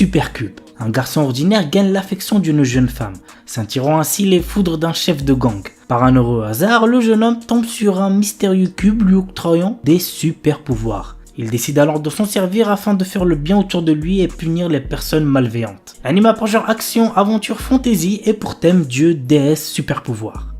Supercube. Un garçon ordinaire gagne l'affection d'une jeune femme, s'attirant ainsi les foudres d'un chef de gang. Par un heureux hasard, le jeune homme tombe sur un mystérieux cube lui octroyant des super pouvoirs. Il décide alors de s'en servir afin de faire le bien autour de lui et punir les personnes malveillantes. L'anime a pour genre action, aventure, fantasy et pour thème dieu, déesse, super pouvoir.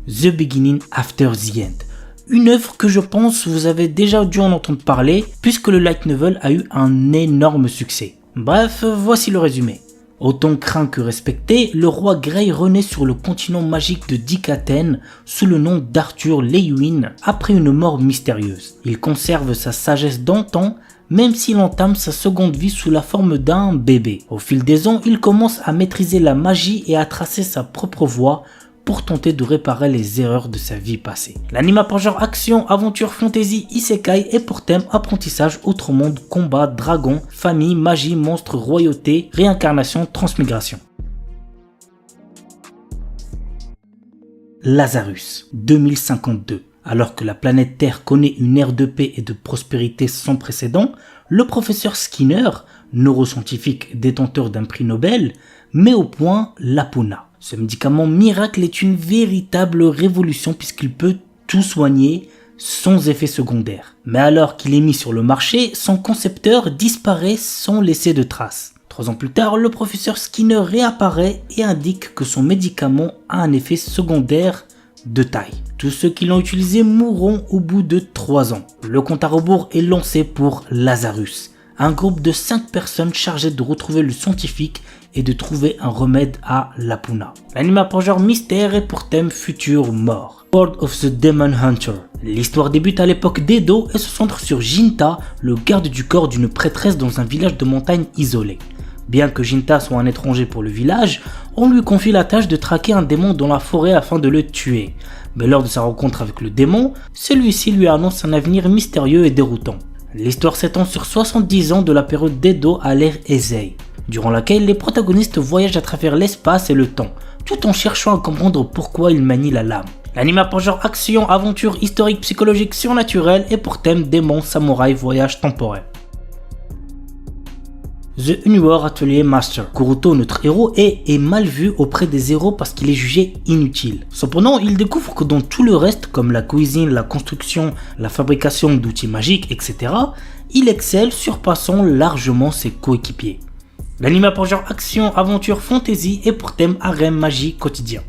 The Beginning After the End. Une œuvre que je pense vous avez déjà dû en entendre parler puisque le light novel a eu un énorme succès. Bref, voici le résumé. Autant craint que respecté, le roi Grey renaît sur le continent magique de Dikaten sous le nom d'Arthur Leywin après une mort mystérieuse. Il conserve sa sagesse d'antan même s'il entame sa seconde vie sous la forme d'un bébé. Au fil des ans, il commence à maîtriser la magie et à tracer sa propre voie pour tenter de réparer les erreurs de sa vie passée. L'anime a pour genre action, aventure, fantasy, isekai et pour thème apprentissage, autre monde, combat, dragon, famille, magie, monstre, royauté, réincarnation, transmigration. Lazarus, 2052. Alors que la planète Terre connaît une ère de paix et de prospérité sans précédent, le professeur Skinner, neuroscientifique détenteur d'un prix Nobel, met au point l'Apuna. Ce médicament miracle est une véritable révolution puisqu'il peut tout soigner sans effet secondaire. Mais alors qu'il est mis sur le marché, son concepteur disparaît sans laisser de traces. 3 ans plus tard, le professeur Skinner réapparaît et indique que son médicament a un effet secondaire de taille. Tous ceux qui l'ont utilisé mourront au bout de 3 ans. Le compte à rebours est lancé pour Lazarus, un groupe de 5 personnes chargées de retrouver le scientifique et de trouver un remède à l'Apuna. L'anime a pour genre mystère et pour thème futur mort. World of the Demon Hunter. L'histoire débute à l'époque d'Edo et se centre sur Jinta, le garde du corps d'une prêtresse dans un village de montagne isolé. Bien que Jinta soit un étranger pour le village, on lui confie la tâche de traquer un démon dans la forêt afin de le tuer. Mais lors de sa rencontre avec le démon, celui-ci lui annonce un avenir mystérieux et déroutant. L'histoire s'étend sur 70 ans de la période d'Edo à l'ère Heisei, durant laquelle les protagonistes voyagent à travers l'espace et le temps, tout en cherchant à comprendre pourquoi ils manient la lame. L'anime a pour genre action, aventure, historique, psychologique, surnaturel et pour thème démon, samouraï, voyage temporel. The Uniwar Atelier Master. Kuruto, notre héros, est mal vu auprès des héros parce qu'il est jugé inutile. Cependant, il découvre que dans tout le reste, comme la cuisine, la construction, la fabrication d'outils magiques, etc., il excelle, surpassant largement ses coéquipiers. L'anime a pour genre action, aventure, fantasy et pour thème harem, magie, quotidien.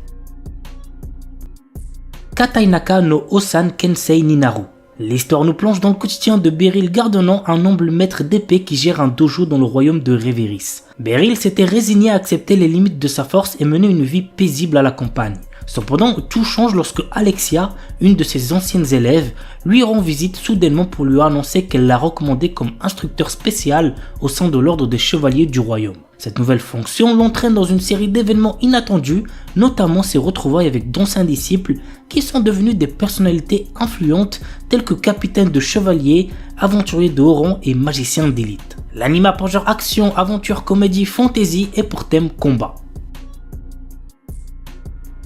Katainaka no Osan Kensei Ninaru. L'histoire nous plonge dans le quotidien de Beryl Gardonnant, un humble maître d'épée qui gère un dojo dans le royaume de Reveris. Beryl s'était résigné à accepter les limites de sa force et mener une vie paisible à la campagne. Cependant, tout change lorsque Alexia, une de ses anciennes élèves, lui rend visite soudainement pour lui annoncer qu'elle l'a recommandé comme instructeur spécial au sein de l'ordre des chevaliers du royaume. Cette nouvelle fonction l'entraîne dans une série d'événements inattendus, notamment ses retrouvailles avec d'anciens disciples qui sont devenus des personnalités influentes telles que capitaines de chevaliers, aventuriers de haut rang et magiciens d'élite. L'anime a pour genre action, aventure, comédie, fantasy et pour thème combat.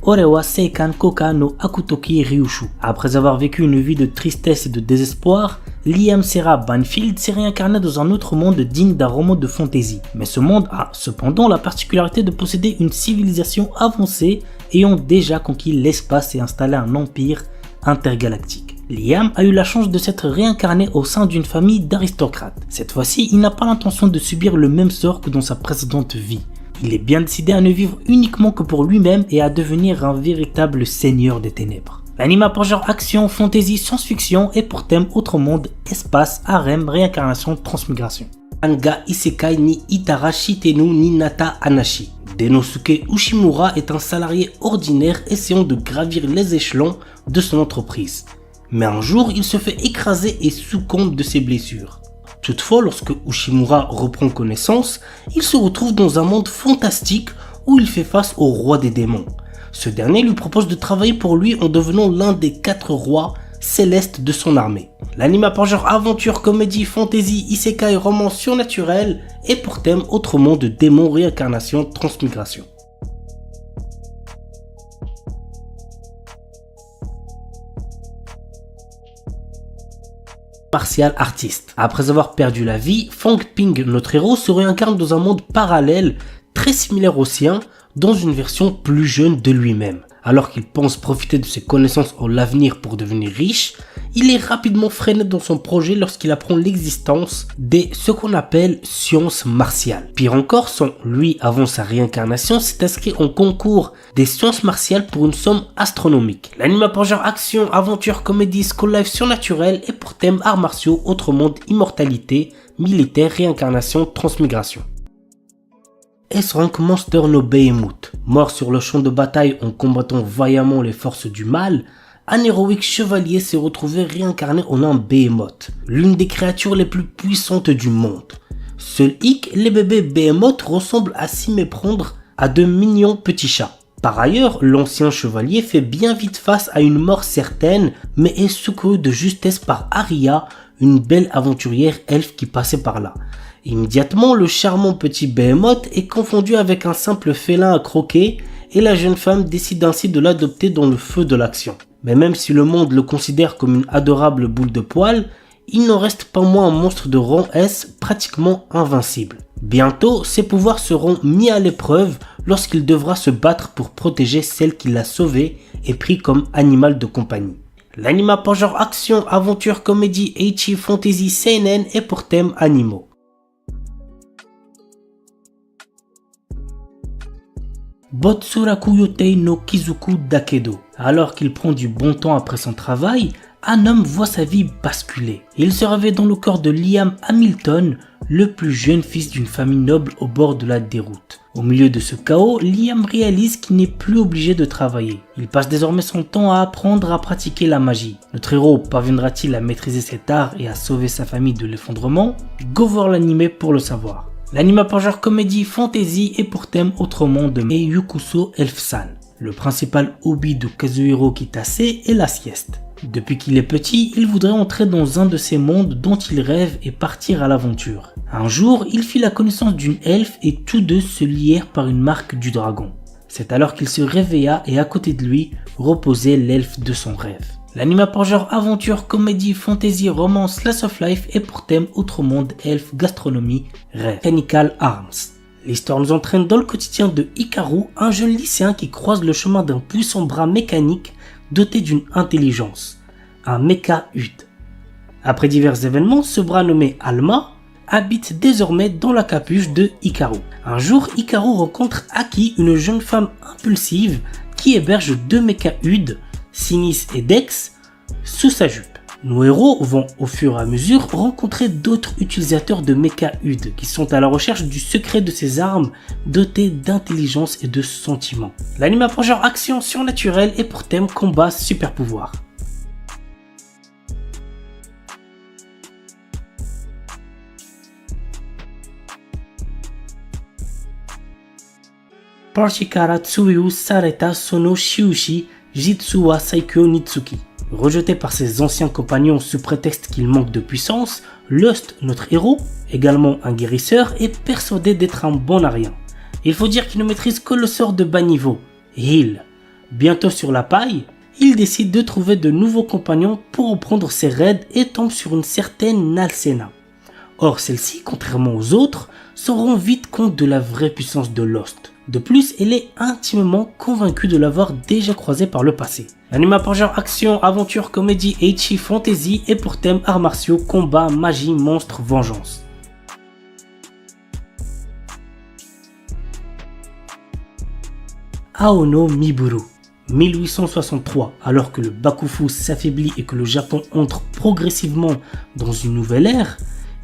Orewa Seikan Koka no Akutoki Ryushu. Après avoir vécu une vie de tristesse et de désespoir, Liam Serra Banfield s'est réincarné dans un autre monde digne d'un roman de fantasy. Mais ce monde a cependant la particularité de posséder une civilisation avancée ayant déjà conquis l'espace et installé un empire intergalactique. Liam a eu la chance de s'être réincarné au sein d'une famille d'aristocrates. Cette fois-ci, il n'a pas l'intention de subir le même sort que dans sa précédente vie. Il est bien décidé à ne vivre uniquement que pour lui-même et à devenir un véritable seigneur des ténèbres. L'anime a pour genre action, fantasy, science-fiction et pour thème autre monde, espace, harem, réincarnation, transmigration. Anga Isekai ni Itara Shitenu ni Nata Anashi. Denosuke Ushimura est un salarié ordinaire essayant de gravir les échelons de son entreprise. Mais un jour, il se fait écraser et succombe de ses blessures. Toutefois, lorsque Ushimura reprend connaissance, il se retrouve dans un monde fantastique où il fait face au roi des démons. Ce dernier lui propose de travailler pour lui en devenant l'un des 4 rois céleste de son armée. L'anime a pour genre aventure, comédie, fantasy, isekai, roman surnaturel et pour thème autre monde, démons, réincarnation, transmigration. Martial artiste. Après avoir perdu la vie, Fang Ping, notre héros, se réincarne dans un monde parallèle très similaire au sien, dans une version plus jeune de lui-même. Alors qu'il pense profiter de ses connaissances en l'avenir pour devenir riche, il est rapidement freiné dans son projet lorsqu'il apprend l'existence des ce qu'on appelle sciences martiales. Pire encore, lui, avant sa réincarnation, s'est inscrit en concours des sciences martiales pour une somme astronomique. L'anime a pour genre action, aventure, comédie, school life surnaturel et pour thème arts martiaux, autre monde, immortalité, militaire, réincarnation, transmigration. S-Rank Monster no Behemoth. Mort sur le champ de bataille en combattant vaillamment les forces du mal, un héroïque chevalier s'est retrouvé réincarné en un Behemoth, l'une des créatures les plus puissantes du monde. Seul hic, les bébés Behemoth ressemblent à s'y méprendre à de mignons petits chats. Par ailleurs, l'ancien chevalier fait bien vite face à une mort certaine, mais est secouru de justesse par Aria, une belle aventurière elfe qui passait par là. Immédiatement, le charmant petit Behemoth est confondu avec un simple félin à croquer et la jeune femme décide ainsi de l'adopter dans le feu de l'action. Mais même si le monde le considère comme une adorable boule de poil, il n'en reste pas moins un monstre de rang S pratiquement invincible. Bientôt, ses pouvoirs seront mis à l'épreuve lorsqu'il devra se battre pour protéger celle qui l'a sauvé et pris comme animal de compagnie. L'anime a pour genre action, aventure, comédie, ecchi, fantasy, seinen et pour thème animaux. Botsuraku Yotei no Kizuku Dakedo. Alors qu'il prend du bon temps après son travail, un homme voit sa vie basculer. Il se réveille dans le corps de Liam Hamilton, le plus jeune fils d'une famille noble au bord de la déroute. Au milieu de ce chaos, Liam réalise qu'il n'est plus obligé de travailler. Il passe désormais son temps à apprendre à pratiquer la magie. Notre héros parviendra-t-il à maîtriser cet art et à sauver sa famille de l'effondrement? Go voir l'anime pour le savoir. L'anime a pour genre comédie, fantasy et pour thème autre monde de Yukuso Elf-san. Le principal hobby de Kazuhiro Kitase est la sieste. Depuis qu'il est petit, il voudrait entrer dans un de ces mondes dont il rêve et partir à l'aventure. Un jour, il fit la connaissance d'une elfe et tous deux se lièrent par une marque du dragon. C'est alors qu'il se réveilla et à côté de lui reposait l'elfe de son rêve. L'anime a pour genre aventure, comédie, fantasy, romance, slice of life et pour thème autre monde, elfe, gastronomie, rêve. Mechanical Arms. L'histoire nous entraîne dans le quotidien de Hikaru, un jeune lycéen qui croise le chemin d'un puissant bras mécanique doté d'une intelligence, un mecha-Ud. Après divers événements, ce bras nommé Alma habite désormais dans la capuche de Hikaru. Un jour, Hikaru rencontre Aki, une jeune femme impulsive qui héberge deux mecha-Ud, Sinis et Dex, sous sa jupe. Nos héros vont au fur et à mesure rencontrer d'autres utilisateurs de mecha-Ud qui sont à la recherche du secret de ces armes dotées d'intelligence et de sentiments. L'anime a pour genre action surnaturelle et pour thème combat super pouvoir. Parchikara Tsuyu Sareta Sono Shiushi Jitsu wa Saikyo Nitsuki. Rejeté par ses anciens compagnons sous prétexte qu'il manque de puissance, Lust, notre héros, également un guérisseur, est persuadé d'être un bon à rien. Il faut dire qu'il ne maîtrise que le sort de bas niveau, Heal. Bientôt sur la paille, il décide de trouver de nouveaux compagnons pour reprendre ses raids et tombe sur une certaine Nalsena. Or celle-ci, contrairement aux autres, se rend vite compte de la vraie puissance de Lust. De plus, elle est intimement convaincue de l'avoir déjà croisé par le passé. L'anime a pour genre action, aventure, comédie, ecchi, fantasy et pour thème arts martiaux, combat, magie, monstre, vengeance. Aono Miburu. 1863, alors que le Bakufu s'affaiblit et que le Japon entre progressivement dans une nouvelle ère,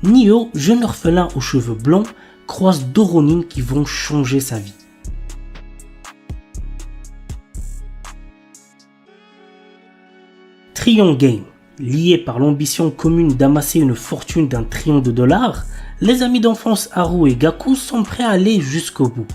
Nio, jeune orphelin aux cheveux blancs, croise deux Ronin qui vont changer sa vie. Trion Game. Liés par l'ambition commune d'amasser une fortune d'1 trillion de dollars, les amis d'enfance Haru et Gaku sont prêts à aller jusqu'au bout.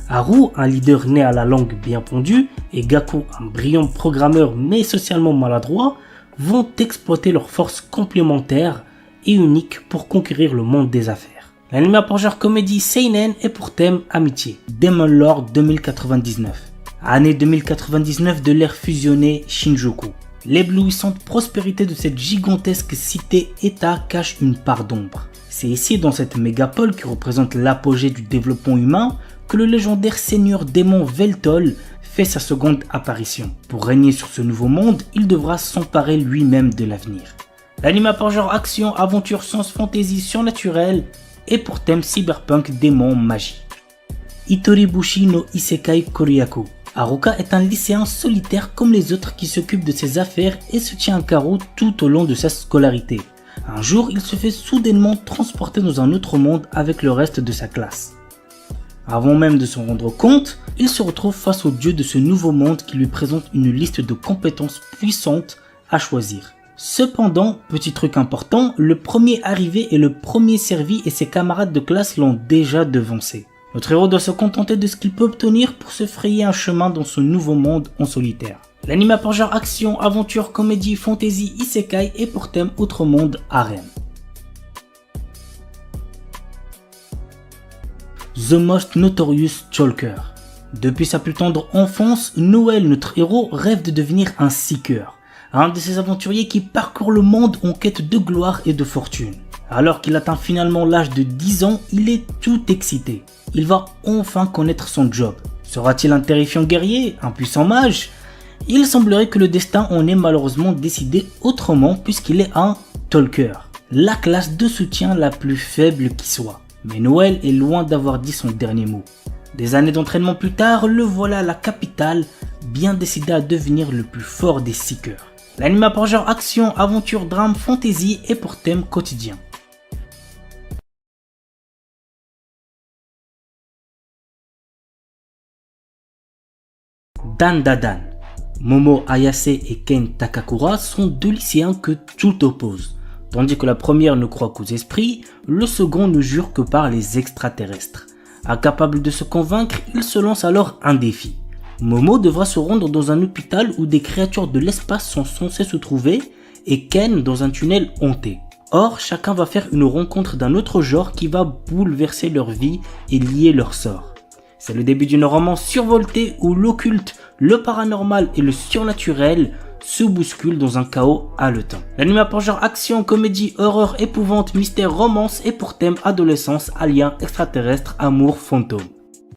Haru, un leader né à la langue bien pondue, et Gaku, un brillant programmeur mais socialement maladroit, vont exploiter leurs forces complémentaires et uniques pour conquérir le monde des affaires. L'anime a pour genre comédie seinen et pour thème amitié. Demon Lord 2099. Année 2099 de l'ère fusionnée Shinjuku. L'éblouissante prospérité de cette gigantesque cité-état cache une part d'ombre. C'est ici, dans cette mégapole qui représente l'apogée du développement humain, que le légendaire seigneur démon Veltol fait sa seconde apparition. Pour régner sur ce nouveau monde, il devra s'emparer lui-même de l'avenir. L'anime a pour genre action, aventure, science, fantasy, surnaturel et pour thème cyberpunk, démon, magie. Itoribushi no Isekai Koryaku. Haruka est un lycéen solitaire comme les autres qui s'occupe de ses affaires et se tient à carreau tout au long de sa scolarité. Un jour, il se fait soudainement transporter dans un autre monde avec le reste de sa classe. Avant même de s'en rendre compte, il se retrouve face au dieu de ce nouveau monde qui lui présente une liste de compétences puissantes à choisir. Cependant, petit truc important, le premier arrivé est le premier servi et ses camarades de classe l'ont déjà devancé. Notre héros doit se contenter de ce qu'il peut obtenir pour se frayer un chemin dans ce nouveau monde en solitaire. L'anime a pour genre action, aventure, comédie, fantasy, isekai et pour thème autre monde, harem. The Most Notorious Chalker. Depuis sa plus tendre enfance, Noël, notre héros, rêve de devenir un seeker, un de ces aventuriers qui parcourent le monde en quête de gloire et de fortune. Alors qu'il atteint finalement l'âge de 10 ans, il est tout excité. Il va enfin connaître son job. Sera-t-il un terrifiant guerrier, un puissant mage? Il semblerait que le destin en ait malheureusement décidé autrement puisqu'il est un talker, la classe de soutien la plus faible qui soit. Mais Noël est loin d'avoir dit son dernier mot. Des années d'entraînement plus tard, le voilà à la capitale, bien décidé à devenir le plus fort des seekers. L'anime a pour genre action, aventure, drame, fantasy et pour thème quotidien. Dan Dadan. Momo Ayase et Ken Takakura sont deux lycéens que tout oppose. Tandis que la première ne croit qu'aux esprits, le second ne jure que par les extraterrestres. Incapable de se convaincre, il se lance alors un défi. Momo devra se rendre dans un hôpital où des créatures de l'espace sont censées se trouver et Ken dans un tunnel hanté. Or, chacun va faire une rencontre d'un autre genre qui va bouleverser leur vie et lier leur sort. C'est le début d'une romance survoltée où l'occulte, le paranormal et le surnaturel se bousculent dans un chaos haletant. L'anime a pour genre action, comédie, horreur, épouvante, mystère, romance et pour thème adolescence, alien, extraterrestre, amour, fantôme.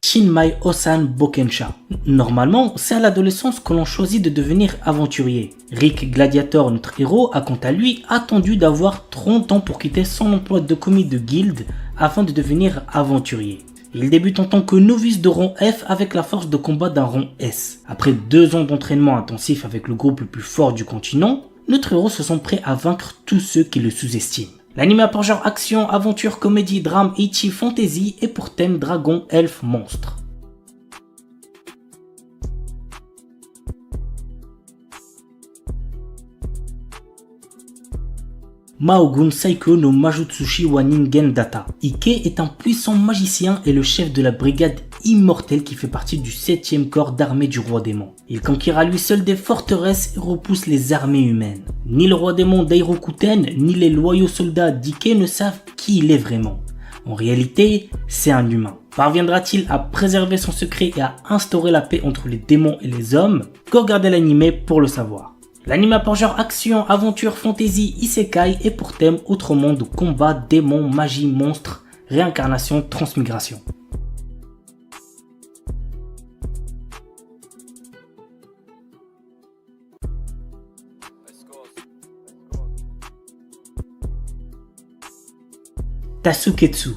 Shinmai Osan Bokensha. Normalement, c'est à l'adolescence que l'on choisit de devenir aventurier. Rick Gladiator, notre héros, a quant à lui attendu d'avoir 30 ans pour quitter son emploi de commis de guilde afin de devenir aventurier. Il débute en tant que novice de rang F avec la force de combat d'un rang S. Après 2 ans d'entraînement intensif avec le groupe le plus fort du continent, notre héros se sent prêt à vaincre tous ceux qui le sous-estiment. L'anime a pour genre action, aventure, comédie, drame, ecchi, fantasy et pour thème dragon, elfe, monstre. Maogun Saiko no Majutsushi wa Ningen Data. Ike est un puissant magicien et le chef de la brigade immortelle qui fait partie du 7e corps d'armée du roi démon. Il conquiert à lui seul des forteresses et repousse les armées humaines. Ni le roi démon Dairokuten, ni les loyaux soldats d'Ike ne savent qui il est vraiment. En réalité, c'est un humain. Parviendra-t-il à préserver son secret et à instaurer la paix entre les démons et les hommes? Go regarder l'anime pour le savoir. L'anime a pour genre action, aventure, fantasy, isekai et pour thème autre monde, combat, démons, magie, monstres, réincarnation, transmigration. Tasuketsu.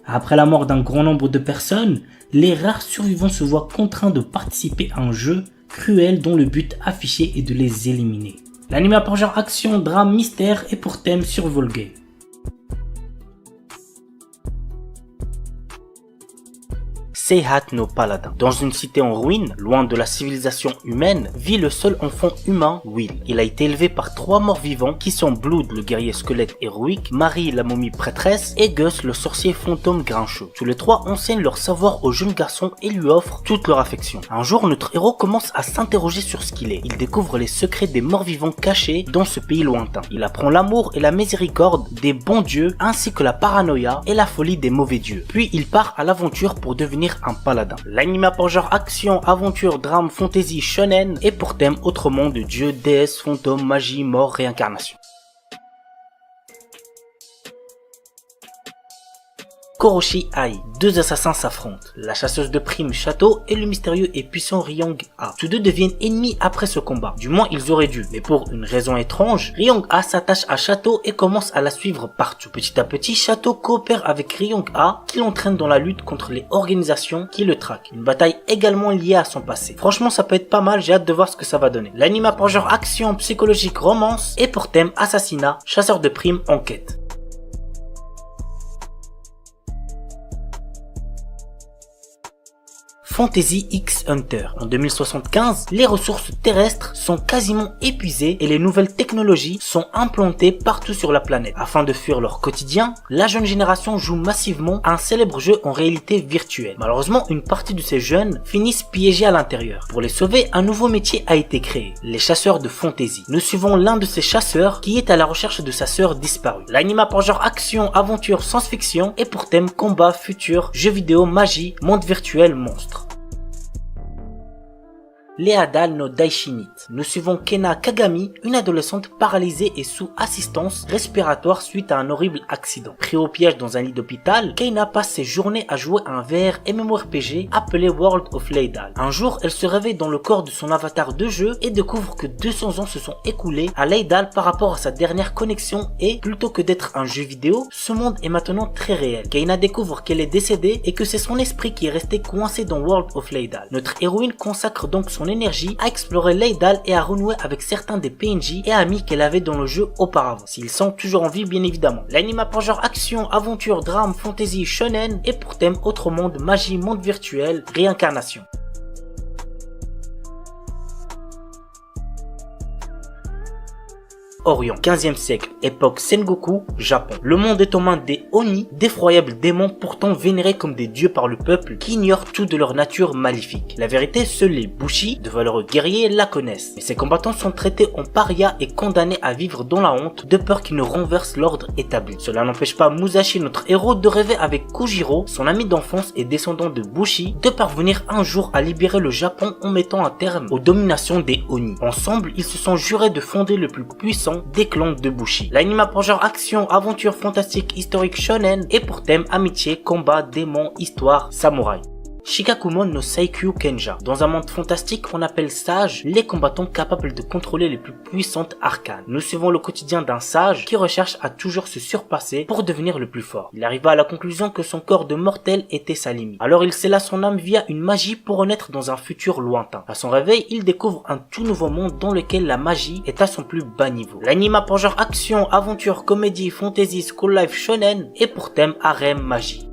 Après la mort d'un grand nombre de personnes, les rares survivants se voient contraints de participer à un jeu cruel dont le but affiché est de les éliminer. L'anime a pour genre action, drame, mystère et pour thème survival game. Seihat no Paladin. Dans une cité en ruine, loin de la civilisation humaine, vit le seul enfant humain, Will. Il a été élevé par 3 morts vivants qui sont Blood, le guerrier squelette héroïque, Marie, la momie prêtresse, et Gus, le sorcier fantôme grincheux. Tous les 3 enseignent leur savoir au jeune garçon et lui offrent toute leur affection. Un jour, notre héros commence à s'interroger sur ce qu'il est. Il découvre les secrets des morts vivants cachés dans ce pays lointain. Il apprend l'amour et la miséricorde des bons dieux, ainsi que la paranoïa et la folie des mauvais dieux. Puis il part à l'aventure pour devenir un paladin. L'anime a pour genre action, aventure, drame, fantasy, shonen, et pour thème autre monde, dieux, déesses, fantômes, magie, mort, réincarnation. Koroshi Ai, 2 assassins s'affrontent. La chasseuse de primes Shato et le mystérieux et puissant Ryong-A. Tous deux deviennent ennemis après ce combat. Du moins ils auraient dû, mais pour une raison étrange, Ryong-A s'attache à Shato et commence à la suivre partout. Petit à petit, Shato coopère avec Ryong-A qui l'entraîne dans la lutte contre les organisations qui le traquent. Une bataille également liée à son passé. Franchement ça peut être pas mal, j'ai hâte de voir ce que ça va donner. L'anime a pour genre action, psychologique, romance et pour thème assassinat, chasseur de primes, enquête. Fantasy X Hunter. En 2075, les ressources terrestres sont quasiment épuisées et les nouvelles technologies sont implantées partout sur la planète. Afin de fuir leur quotidien, la jeune génération joue massivement à un célèbre jeu en réalité virtuelle. Malheureusement, une partie de ces jeunes finissent piégés à l'intérieur. Pour les sauver, un nouveau métier a été créé, les chasseurs de fantasy. Nous suivons l'un de ces chasseurs qui est à la recherche de sa sœur disparue. L'anime a pour genre action, aventure, science-fiction et pour thème combat, futur, jeux vidéo, magie, monde virtuel, monstre. Leadal no Daishinit. Nous suivons Kena Kagami, une adolescente paralysée et sous assistance respiratoire suite à un horrible accident. Pris au piège dans un lit d'hôpital, Kena passe ses journées à jouer à un VR MMORPG appelé World of Leidal. Un jour, elle se réveille dans le corps de son avatar de jeu et découvre que 200 ans se sont écoulés à Leidal par rapport à sa dernière connexion et, plutôt que d'être un jeu vidéo, ce monde est maintenant très réel. Kena découvre qu'elle est décédée et que c'est son esprit qui est resté coincé dans World of Leidal. Notre héroïne consacre donc son énergie à explorer Leidal et à renouer avec certains des PNJ et amis qu'elle avait dans le jeu auparavant, s'ils sont toujours en vie bien évidemment. L'anime a pour genre action, aventure, drame, fantasy, shonen et pour thème autre monde, magie, monde virtuel, réincarnation. Orient, 15e siècle, époque Sengoku, Japon. Le monde est aux mains des Oni, d'effroyables démons pourtant vénérés comme des dieux par le peuple qui ignorent tout de leur nature maléfique. La vérité, seuls les Bushi, de valeureux guerriers, la connaissent. Mais ces combattants sont traités en paria et condamnés à vivre dans la honte de peur qu'ils ne renversent l'ordre établi. Cela n'empêche pas Musashi, notre héros, de rêver avec Kujiro, son ami d'enfance et descendant de Bushi, de parvenir un jour à libérer le Japon en mettant un terme aux dominations des Oni. Ensemble, ils se sont jurés de fonder le plus puissant des clans de Bushi. L'anime a pour genre action, aventure, fantastique, historique, shonen et pour thème amitié, combat, démons, histoire, samouraï. Shikakumon no Saikyu Kenja. Dans un monde fantastique, on appelle sages les combattants capables de contrôler les plus puissantes arcanes. Nous suivons le quotidien d'un sage qui recherche à toujours se surpasser pour devenir le plus fort. Il arriva à la conclusion que son corps de mortel était sa limite. Alors il scella son âme via une magie pour renaître dans un futur lointain. À son réveil, il découvre un tout nouveau monde dans lequel la magie est à son plus bas niveau. L'anime a pour genre action, aventure, comédie, fantasy, school life, shonen et pour thème harem, magie.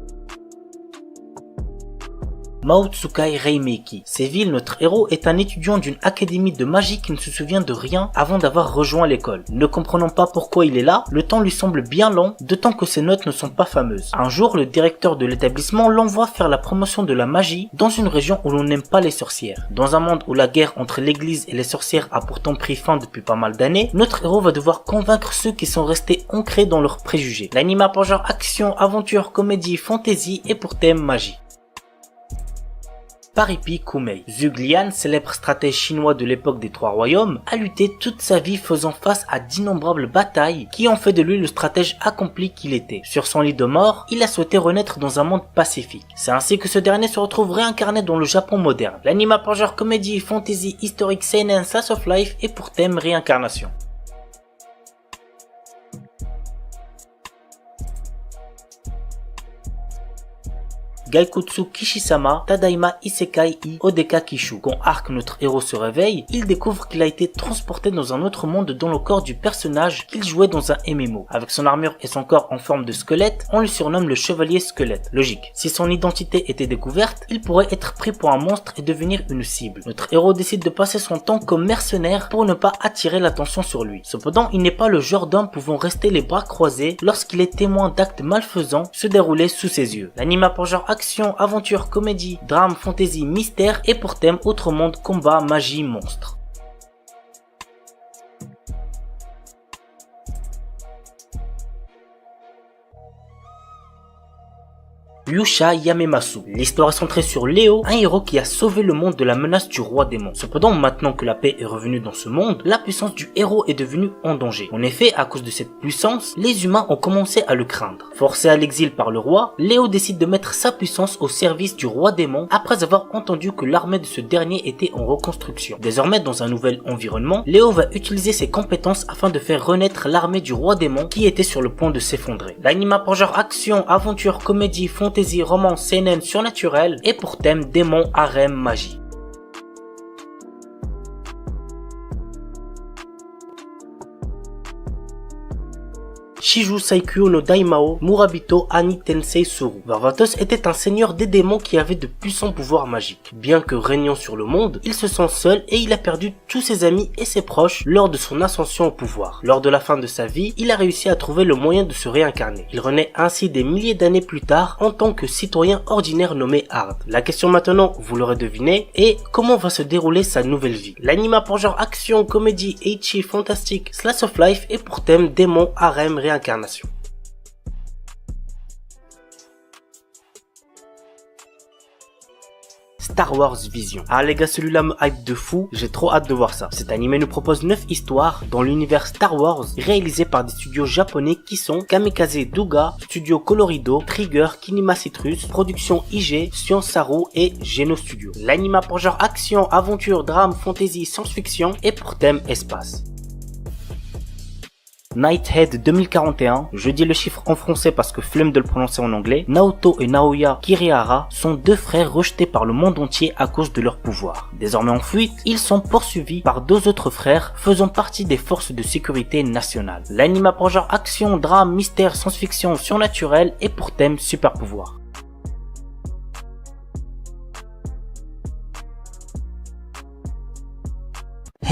Maotsukai Reimeki. Séville, notre héros est un étudiant d'une académie de magie qui ne se souvient de rien avant d'avoir rejoint l'école. Ne comprenant pas pourquoi il est là, le temps lui semble bien long, d'autant que ses notes ne sont pas fameuses. Un jour, le directeur de l'établissement l'envoie faire la promotion de la magie dans une région où l'on n'aime pas les sorcières. Dans un monde où la guerre entre l'église et les sorcières a pourtant pris fin depuis pas mal d'années, notre héros va devoir convaincre ceux qui sont restés ancrés dans leurs préjugés. L'anime a pour genre action, aventure, comédie, fantasy et pour thème magie. Paripi Kumei. Zhuge Liang, célèbre stratège chinois de l'époque des Trois Royaumes, a lutté toute sa vie faisant face à d'innombrables batailles qui ont fait de lui le stratège accompli qu'il était. Sur son lit de mort, il a souhaité renaître dans un monde pacifique. C'est ainsi que ce dernier se retrouve réincarné dans le Japon moderne. L'anime a pour genre comédie, fantasy, historique, seinen, slice of life et pour thème réincarnation. Gaikutsu Kishisama Tadaima Isekai I Odeka Kishu. Quand Arc, notre héros, se réveille, il découvre qu'il a été transporté dans un autre monde dans le corps du personnage qu'il jouait dans un MMO. Avec son armure et son corps en forme de squelette, on le surnomme le chevalier squelette. Logique. Si son identité était découverte, il pourrait être pris pour un monstre et devenir une cible. Notre héros décide de passer son temps comme mercenaire pour ne pas attirer l'attention sur lui. Cependant, il n'est pas le genre d'homme pouvant rester les bras croisés lorsqu'il est témoin d'actes malfaisants se dérouler sous ses yeux. L'anime a pour genre action, aventure, comédie, drame, fantasy, mystère et pour thème autre monde, combat, magie, monstre. Yusha Yamemasu. L'histoire est centrée sur Léo, un héros qui a sauvé le monde de la menace du roi démon. Cependant, maintenant que la paix est revenue dans ce monde, la puissance du héros est devenue en danger. En effet, à cause de cette puissance, les humains ont commencé à le craindre. Forcé à l'exil par le roi, Léo décide de mettre sa puissance au service du roi démon après avoir entendu que l'armée de ce dernier était en reconstruction. Désormais, dans un nouvel environnement, Léo va utiliser ses compétences afin de faire renaître l'armée du roi démon qui était sur le point de s'effondrer. L'anime a pour genre action, aventure, comédie, fantasy, romance, seinen, surnaturel et pour thème démon, harem, magie. Shiju Saikyo no Daimao Murabito Ani Tensei Suru. Varvatos était un seigneur des démons qui avait de puissants pouvoirs magiques. Bien que régnant sur le monde, il se sent seul et il a perdu tous ses amis et ses proches lors de son ascension au pouvoir. Lors de la fin de sa vie, il a réussi à trouver le moyen de se réincarner. Il renaît ainsi des milliers d'années plus tard en tant que citoyen ordinaire nommé Hard. La question maintenant, vous l'aurez deviné, est comment va se dérouler sa nouvelle vie. L'anime pour genre action, comédie, ecchi, fantastique, slice of life et pour thème démon, harem, réincarnation. Star Wars Vision. Ah les gars, celui-là me hype de fou, j'ai trop hâte de voir ça. Cet animé nous propose 9 histoires dans l'univers Star Wars réalisé par des studios japonais qui sont Kamikaze Douga, Studio Colorido, Trigger, Kinema Citrus, Production IG, Science Saru et Geno Studio. L'anime a pour genre action, aventure, drame, fantasy, science-fiction et pour thème espace. Nighthead 2041, je dis le chiffre en français parce que flemme de le prononcer en anglais. Naoto et Naoya Kirihara sont deux frères rejetés par le monde entier à cause de leur pouvoir. Désormais en fuite, ils sont poursuivis par deux autres frères faisant partie des forces de sécurité nationales. L'anime a pour genre action, drame, mystère, science-fiction, surnaturel et pour thème super pouvoir.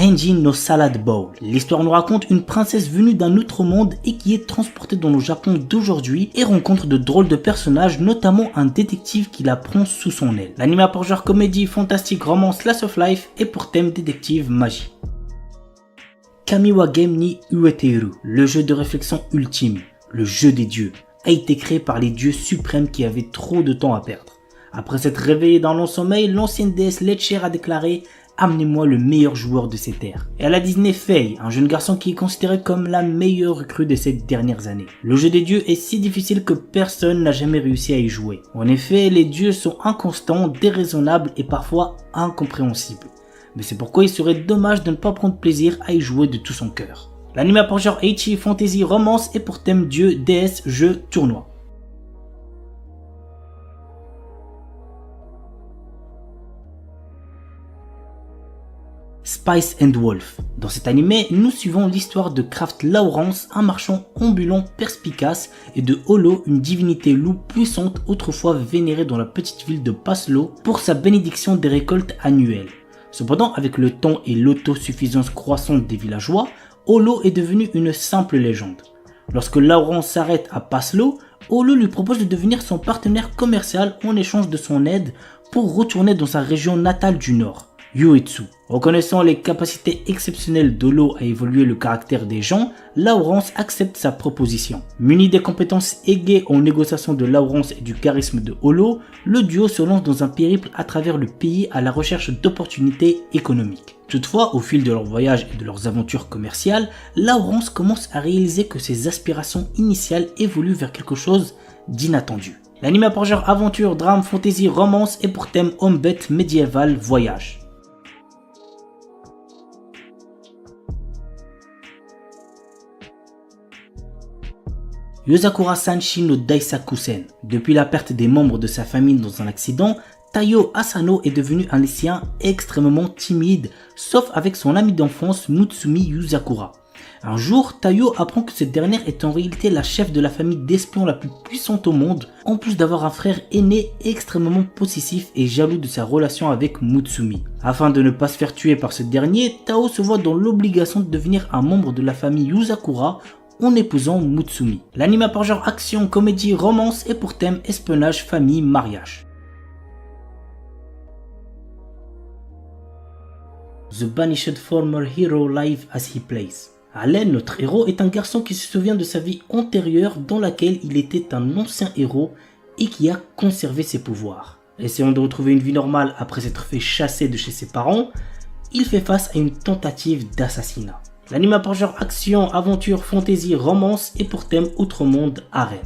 Henjin no Salad Bowl. L'histoire nous raconte une princesse venue d'un autre monde et qui est transportée dans le Japon d'aujourd'hui et rencontre de drôles de personnages, notamment un détective qui la prend sous son aile. L'anime a pour genre comédie, fantastique, romance, slice of life et pour thème détective, magie. Kamiwa Game ni Ueteru, le jeu de réflexion ultime, le jeu des dieux, a été créé par les dieux suprêmes qui avaient trop de temps à perdre. Après s'être réveillé dans l'ensommeil, l'ancienne déesse Letcher a déclaré « Amenez-moi le meilleur joueur de ces terres ». Et elle a désigné Faye, un jeune garçon qui est considéré comme la meilleure recrue de ces dernières années. Le jeu des dieux est si difficile que personne n'a jamais réussi à y jouer. En effet, les dieux sont inconstants, déraisonnables et parfois incompréhensibles. Mais c'est pourquoi il serait dommage de ne pas prendre plaisir à y jouer de tout son cœur. L'anime a pour genre ecchi, fantasy, romance et pour thème dieu, déesse, jeu, tournoi. Spice and Wolf. Dans cet animé, nous suivons l'histoire de Kraft Lawrence, un marchand ambulant perspicace, et de Holo, une divinité loup puissante autrefois vénérée dans la petite ville de Paslo pour sa bénédiction des récoltes annuelles. Cependant, avec le temps et l'autosuffisance croissante des villageois, Holo est devenu une simple légende. Lorsque Lawrence s'arrête à Paslo, Holo lui propose de devenir son partenaire commercial en échange de son aide pour retourner dans sa région natale du nord, Uetsu. Reconnaissant les capacités exceptionnelles d'Holo à évoluer le caractère des gens, Lawrence accepte sa proposition. Muni des compétences aiguës en négociation de Lawrence et du charisme de Holo, le duo se lance dans un périple à travers le pays à la recherche d'opportunités économiques. Toutefois, au fil de leur voyage et de leurs aventures commerciales, Lawrence commence à réaliser que ses aspirations initiales évoluent vers quelque chose d'inattendu. L'anime a pour genre aventure, drame, fantasy, romance et pour thème homme-bête médiéval, voyage. Yozakura Sanshi no Daisakusen. Depuis la perte des membres de sa famille dans un accident, Taiyo Asano est devenu un lycéen extrêmement timide, sauf avec son ami d'enfance Mutsumi Yuzakura. Un jour, Taiyo apprend que cette dernière est en réalité la chef de la famille d'espions la plus puissante au monde, en plus d'avoir un frère aîné extrêmement possessif et jaloux de sa relation avec Mutsumi. Afin de ne pas se faire tuer par ce dernier, Tao se voit dans l'obligation de devenir un membre de la famille Yuzakura en épousant Mutsumi. L'anime a par genre action, comédie, romance et pour thème espionnage, famille, mariage. The Banished Former Hero Live as He Plays. Allen, notre héros, est un garçon qui se souvient de sa vie antérieure dans laquelle il était un ancien héros et qui a conservé ses pouvoirs. Essayant de retrouver une vie normale après s'être fait chasser de chez ses parents, il fait face à une tentative d'assassinat. L'anime a par genre action, aventure, fantasy, romance et pour thème outre monde, harem.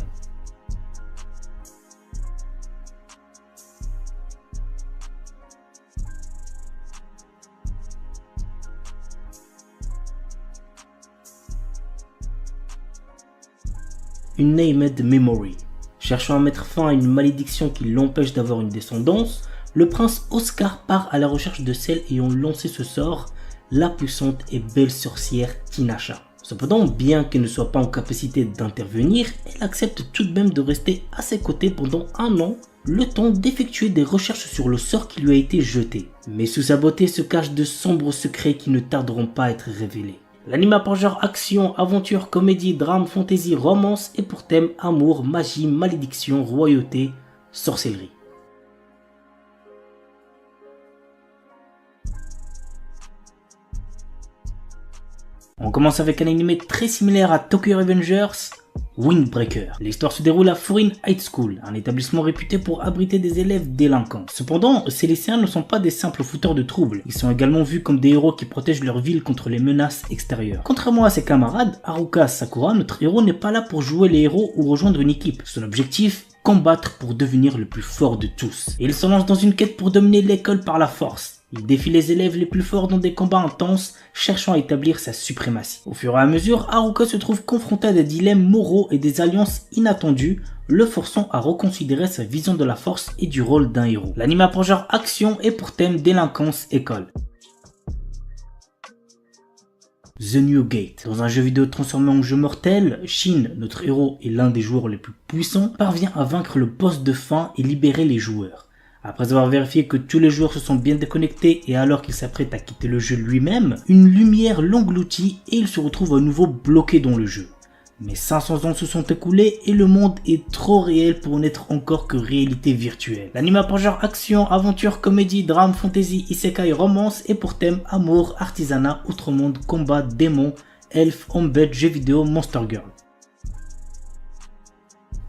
Une Named Memory. Cherchant à mettre fin à une malédiction qui l'empêche d'avoir une descendance, le prince Oscar part à la recherche de celle ayant lancé ce sort, la puissante et belle sorcière Tinasha. Cependant, bien qu'elle ne soit pas en capacité d'intervenir, elle accepte tout de même de rester à ses côtés pendant 1 an, le temps d'effectuer des recherches sur le sort qui lui a été jeté. Mais sous sa beauté se cachent de sombres secrets qui ne tarderont pas à être révélés. L'anime a par genre action, aventure, comédie, drame, fantasy, romance et pour thème amour, magie, malédiction, royauté, sorcellerie. On commence avec un anime très similaire à Tokyo Revengers, Windbreaker. L'histoire se déroule à Furin High School, un établissement réputé pour abriter des élèves délinquants. Cependant, ces lycéens ne sont pas des simples fouteurs de troubles, ils sont également vus comme des héros qui protègent leur ville contre les menaces extérieures. Contrairement à ses camarades, Haruka Sakura, notre héros n'est pas là pour jouer les héros ou rejoindre une équipe. Son objectif, combattre pour devenir le plus fort de tous. Et il se lance dans une quête pour dominer l'école par la force. Il défie les élèves les plus forts dans des combats intenses, cherchant à établir sa suprématie. Au fur et à mesure, Haruka se trouve confronté à des dilemmes moraux et des alliances inattendues, le forçant à reconsidérer sa vision de la force et du rôle d'un héros. L'anime a pour genre action et pour thème délinquance école. The New Gate. Dans un jeu vidéo transformé en jeu mortel, Shin, notre héros et l'un des joueurs les plus puissants, parvient à vaincre le boss de fin et libérer les joueurs. Après avoir vérifié que tous les joueurs se sont bien déconnectés et alors qu'il s'apprête à quitter le jeu lui-même, une lumière l'engloutit et il se retrouve à nouveau bloqué dans le jeu. Mais 500 ans se sont écoulés et le monde est trop réel pour n'être encore que réalité virtuelle. L'anime a pour genre action, aventure, comédie, drame, fantasy, isekai, romance et pour thème amour, artisanat, outre-monde, combat, démons, elfes, embed, jeux vidéo, monster girl.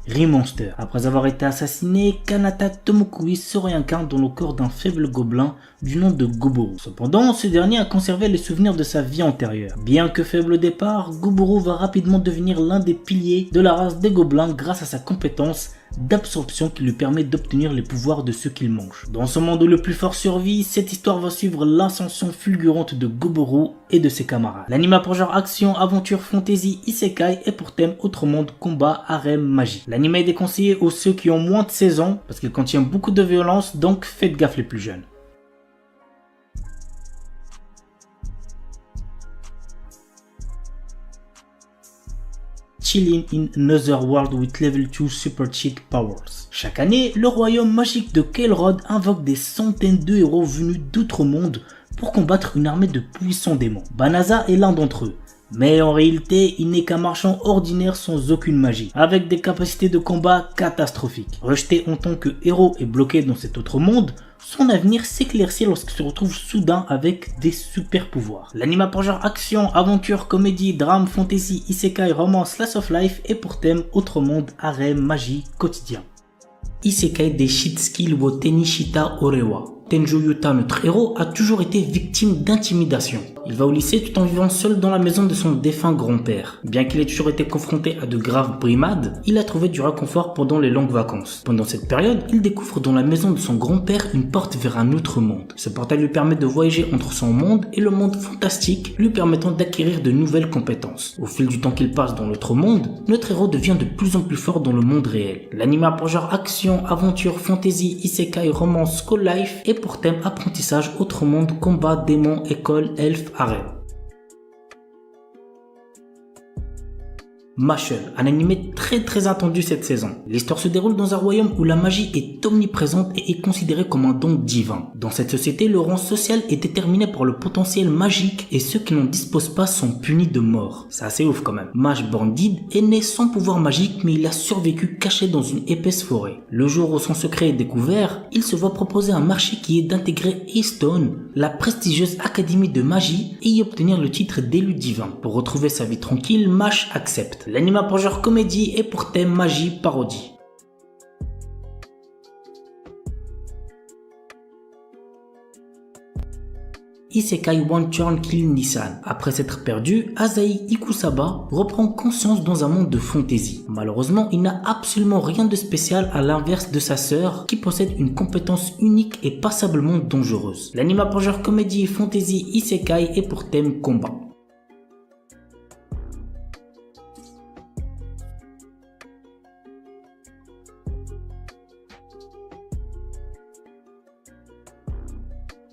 Remonster. Après avoir été assassiné, Kanata Tomokui se réincarne dans le corps d'un faible gobelin du nom de Goboro. Cependant, ce dernier a conservé les souvenirs de sa vie antérieure. Bien que faible au départ, Goboro va rapidement devenir l'un des piliers de la race des gobelins grâce à sa compétence d'absorption qui lui permet d'obtenir les pouvoirs de ceux qu'il mange. Dans ce monde où le plus fort survit, cette histoire va suivre l'ascension fulgurante de Goboro et de ses camarades. L'anime a pour genre action, aventure, fantasy, isekai et pour thème autre monde, combat, harem, magie. L'anime est déconseillé aux ceux qui ont moins de 16 ans parce qu'il contient beaucoup de violence, donc faites gaffe les plus jeunes. Chilling in Another World with Level 2 Super Cheat Powers. Chaque année, le royaume magique de Kelrod invoque des centaines de héros venus d'outre-monde pour combattre une armée de puissants démons. Banaza est l'un d'entre eux. Mais en réalité, il n'est qu'un marchand ordinaire sans aucune magie, avec des capacités de combat catastrophiques. Rejeté en tant que héros et bloqué dans cet autre monde, son avenir s'éclaircit lorsqu'il se retrouve soudain avec des super pouvoirs. L'anime a pour genre action, aventure, comédie, drame, fantasy, isekai, romance, slice of life et pour thème autre monde, harem, magie, quotidien. Isekai de Shitsuki wo Tenishita Orewa. Tenjo Yuta, notre héros, a toujours été victime d'intimidation. Il va au lycée tout en vivant seul dans la maison de son défunt grand-père. Bien qu'il ait toujours été confronté à de graves brimades, il a trouvé du réconfort pendant les longues vacances. Pendant cette période, il découvre dans la maison de son grand-père une porte vers un autre monde. Ce portail lui permet de voyager entre son monde et le monde fantastique, lui permettant d'acquérir de nouvelles compétences. Au fil du temps qu'il passe dans l'autre monde, notre héros devient de plus en plus fort dans le monde réel. L'anime a pour genre action, aventure, fantasy, isekai, romance, school life et pour thème apprentissage, autre monde, combat, démons, école, elfes, harem. Mashle, un animé très attendu cette saison. L'histoire se déroule dans un royaume où la magie est omniprésente et est considérée comme un don divin. Dans cette société, le rang social est déterminé par le potentiel magique et ceux qui n'en disposent pas sont punis de mort. C'est assez ouf quand même. Mage Bandid est né sans pouvoir magique mais il a survécu caché dans une épaisse forêt. Le jour où son secret est découvert, il se voit proposer un marché qui est d'intégrer Eastone, la prestigieuse académie de magie, et y obtenir le titre d'élu divin. Pour retrouver sa vie tranquille, Mash accepte. L'anime a pour genre comédie et pour thème magie parodie. Isekai One Turn Kill Nissan. Après s'être perdu, Asahi Ikusaba reprend conscience dans un monde de fantasy. Malheureusement, il n'a absolument rien de spécial à l'inverse de sa sœur qui possède une compétence unique et passablement dangereuse. L'anime a pour genre comédie, fantasy, isekai et pour thème combat.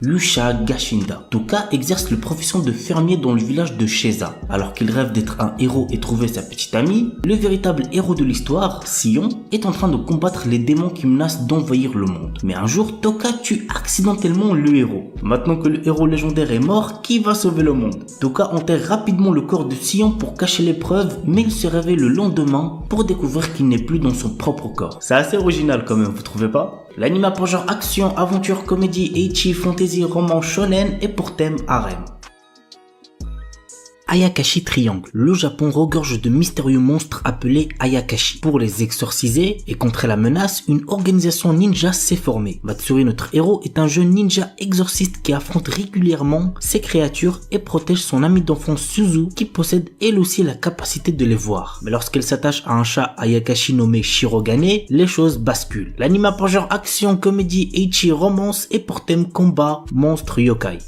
Lusha Gashinda. Toka exerce la profession de fermier dans le village de Sheza. Alors qu'il rêve d'être un héros et trouver sa petite amie, le véritable héros de l'histoire, Sion, est en train de combattre les démons qui menacent d'envahir le monde. Mais un jour, Toka tue accidentellement le héros. Maintenant que le héros légendaire est mort, qui va sauver le monde? Toka enterre rapidement le corps de Sion pour cacher les preuves, mais il se réveille le lendemain pour découvrir qu'il n'est plus dans son propre corps. C'est assez original quand même, vous trouvez pas? L'anime a pour genre action, aventure, comédie, ecchi, fantasy, roman, shonen et pour thème harem. Ayakashi Triangle. Le Japon regorge de mystérieux monstres appelés Ayakashi. Pour les exorciser et contrer la menace, une organisation ninja s'est formée. Matsuri, notre héros, est un jeune ninja exorciste qui affronte régulièrement ces créatures et protège son ami d'enfance Suzu qui possède elle aussi la capacité de les voir. Mais lorsqu'elle s'attache à un chat Ayakashi nommé Shirogane, les choses basculent. L'anime a pour genre action, comédie, ecchi, romance et pour thème combat, monstre, yokai.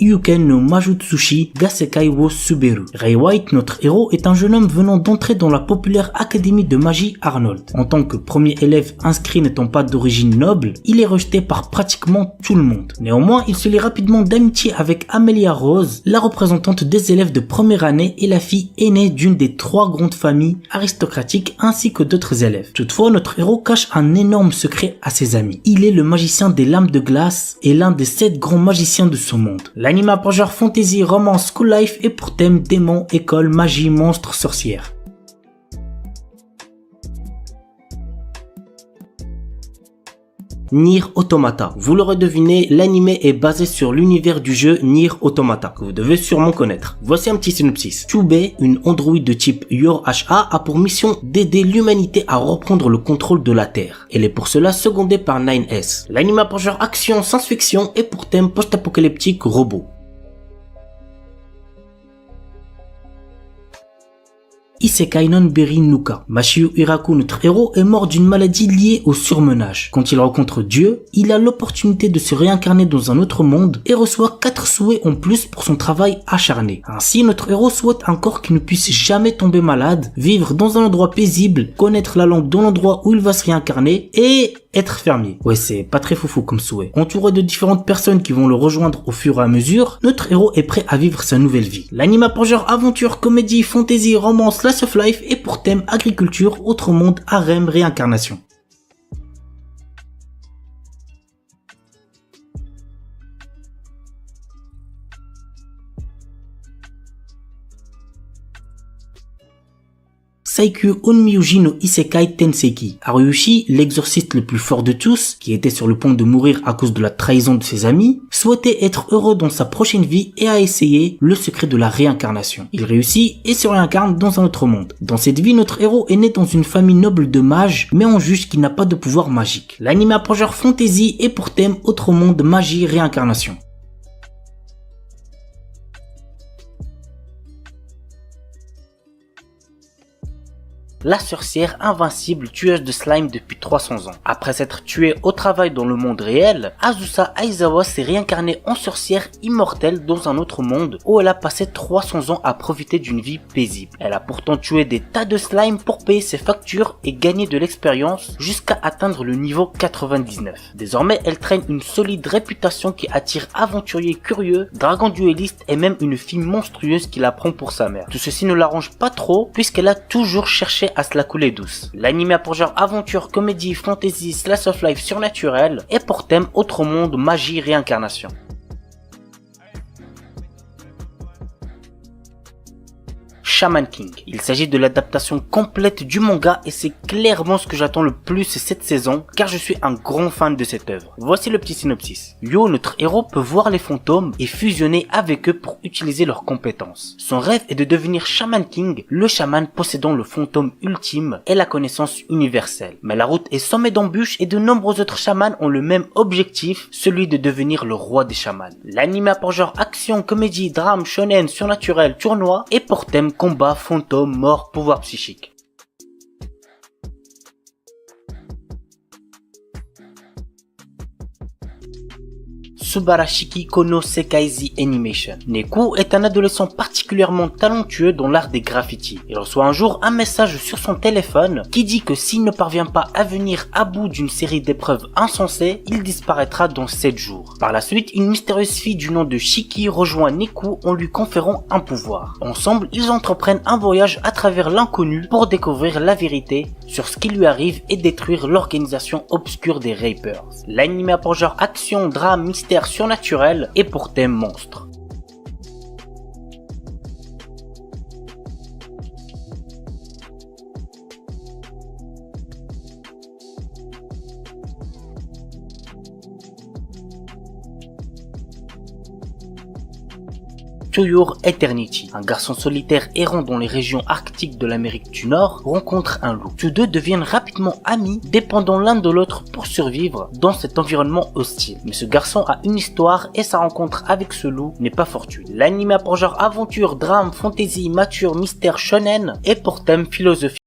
Yuken no Majutsushi Gasekai wo Suberu. Ray White, notre héros, est un jeune homme venant d'entrer dans la populaire académie de magie Arnold. En tant que premier élève inscrit n'étant pas d'origine noble, il est rejeté par pratiquement tout le monde. Néanmoins, il se lie rapidement d'amitié avec Amelia Rose, la représentante des élèves de première année et la fille aînée d'une des 3 grandes familles aristocratiques ainsi que d'autres élèves. Toutefois, notre héros cache un énorme secret à ses amis. Il est le magicien des lames de glace et l'un des 7 grands magiciens de ce monde. L'anime a pour genre fantasy, romance, school life et pour thème démons, école, magie, monstres, sorcières. Nier Automata. Vous l'aurez deviné, l'anime est basé sur l'univers du jeu Nier Automata, que vous devez sûrement connaître. Voici un petit synopsis. Chubei, une androïde de type Yor-HA, a pour mission d'aider l'humanité à reprendre le contrôle de la Terre. Elle est pour cela secondée par 9S. L'anime a pour genre action, science-fiction et pour thème post-apocalyptique robot. Isekai non Beri Nuka. Mashiu Hiraku, notre héros, est mort d'une maladie liée au surmenage. Quand il rencontre Dieu, il a l'opportunité de se réincarner dans un autre monde et reçoit 4 souhaits en plus pour son travail acharné. Ainsi, notre héros souhaite un corps qui ne puisse jamais tomber malade, vivre dans un endroit paisible, connaître la langue dans l'endroit où il va se réincarner et être fermier. Ouais, c'est pas très foufou comme souhait. Entouré de différentes personnes qui vont le rejoindre au fur et à mesure, notre héros est prêt à vivre sa nouvelle vie. L'anime a pour genre aventure, comédie, fantasy, romance, slice of life et pour thème agriculture, autre monde, harem, réincarnation. Saikyu Onmyuji no Isekai Tenseki. Haruyushi, l'exorciste le plus fort de tous, qui était sur le point de mourir à cause de la trahison de ses amis, souhaitait être heureux dans sa prochaine vie et a essayé le secret de la réincarnation. Il réussit et se réincarne dans un autre monde. Dans cette vie, notre héros est né dans une famille noble de mages, mais on juge qu'il n'a pas de pouvoir magique. L'anime a pour genre fantasy et pour thème autre monde, magie, réincarnation. La sorcière invincible tueuse de slime depuis 300 ans. Après s'être tuée au travail dans le monde réel, Azusa Aizawa s'est réincarnée en sorcière immortelle dans un autre monde où elle a passé 300 ans à profiter d'une vie paisible. Elle a pourtant tué des tas de slime pour payer ses factures et gagner de l'expérience jusqu'à atteindre le niveau 99. Désormais, elle traîne une solide réputation qui attire aventuriers curieux, dragons duellistes et même une fille monstrueuse qui la prend pour sa mère. Tout ceci ne l'arrange pas trop puisqu'elle a toujours cherché à se la couler douce. L'anime a pour genre aventure, comédie, fantasy, slice of life surnaturel et pour thème autre monde, magie, réincarnation. Shaman King. Il s'agit de l'adaptation complète du manga et c'est clairement ce que j'attends le plus cette saison car je suis un grand fan de cette œuvre. Voici le petit synopsis. Yo, notre héros, peut voir les fantômes et fusionner avec eux pour utiliser leurs compétences. Son rêve est de devenir Shaman King, le chaman possédant le fantôme ultime et la connaissance universelle. Mais la route est semée d'embûches et de nombreux autres chamans ont le même objectif, celui de devenir le roi des chamans. L'anime a pour genre action, comédie, drame, shonen, surnaturel, tournoi et pour thème combat, fantôme, mort, pouvoir psychique. Subarashiki Kono Sekaizi Animation. Neku est un adolescent particulièrement talentueux dans l'art des graffitis. Il reçoit un jour un message sur son téléphone qui dit que s'il ne parvient pas à venir à bout d'une série d'épreuves insensées, il disparaîtra dans 7 jours. Par la suite, une mystérieuse fille du nom de Shiki rejoint Neku en lui conférant un pouvoir. Ensemble, ils entreprennent un voyage à travers l'inconnu pour découvrir la vérité sur ce qui lui arrive et détruire l'organisation obscure des Rapers. L'anime a pour genre action, drame, mystère surnaturel et pour thème monstre. To Your Eternity. Un garçon solitaire errant dans les régions arctiques de l'Amérique du Nord rencontre un loup. Tous deux deviennent rapidement amis, dépendant l'un de l'autre pour survivre dans cet environnement hostile. Mais ce garçon a une histoire et sa rencontre avec ce loup n'est pas fortuite. L'anime a pour genre aventure, drame, fantasy, mature, mystère, shonen et pour thème philosophie